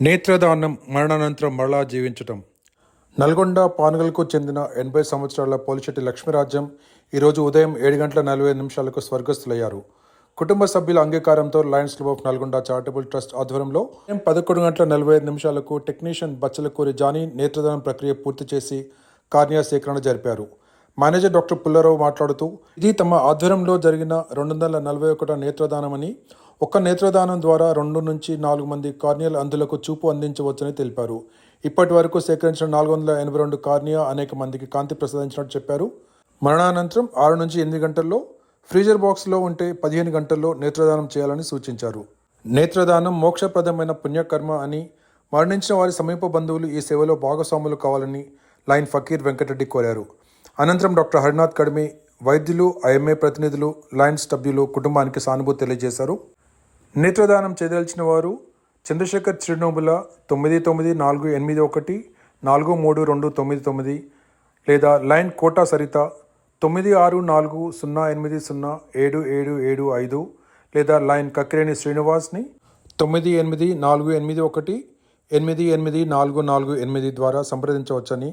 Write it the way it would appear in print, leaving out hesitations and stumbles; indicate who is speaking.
Speaker 1: నేత్రదానం మరణానంతరం మరలా జీవించటం. నల్గొండ పానగల్కు చెందిన 80 సంవత్సరాల పోలిశెట్టి లక్ష్మీరాజ్యం ఈరోజు ఉదయం 7:45 స్వర్గస్థులయ్యారు. కుటుంబ సభ్యుల అంగీకారంతో Lions Club of Nalgonda charitable trust ఆధ్వర్యంలో 11:45 టెక్నీషియన్ బచ్చలకూరి జానీ నేత్రదానం ప్రక్రియ పూర్తి చేసి కార్నియా సేకరణ జరిపారు. మేనేజర్ డాక్టర్ పుల్లారావు మాట్లాడుతూ, ఇది తమ ఆధ్వర్యంలో జరిగిన 241 నేత్రదానమని, ఒక్క నేత్రదానం ద్వారా 2 నుంచి 4 మంది కార్నియల్ అంధులకు చూపు అందించవచ్చని తెలిపారు. ఇప్పటి వరకు సేకరించిన 482 కార్నియా అనేక మందికి కాంతి ప్రసాదించినట్టు చెప్పారు. మరణానంతరం 6 నుంచి 8 గంటల్లో, ఫ్రీజర్ బాక్స్లో ఉంటే 15 గంటల్లో నేత్రదానం చేయాలని సూచించారు. నేత్రదానం మోక్షప్రదమైన పుణ్యకర్మ అని, మరణించిన వారి సమీప బంధువులు ఈ సేవలో భాగస్వాములు కావాలని లైన్ ఫకీర్ వెంకటరెడ్డి కోరారు. అనంతరం డాక్టర్ హరినాథ్ కడిమి, వైద్యులు, ఐఎంఏ ప్రతినిధులు, లయన్స్ సభ్యులు కుటుంబానికి సానుభూతి తెలియజేశారు. నేత్రదానం చేయదలిచిన వారు చంద్రశేఖర్ చిరునవ్వుల 9948143299 లేదా లైన్ కోటా సరిత 9640800775 లేదా లైన్ కక్కిరేని శ్రీనివాస్ని 9848188448 ద్వారా సంప్రదించవచ్చని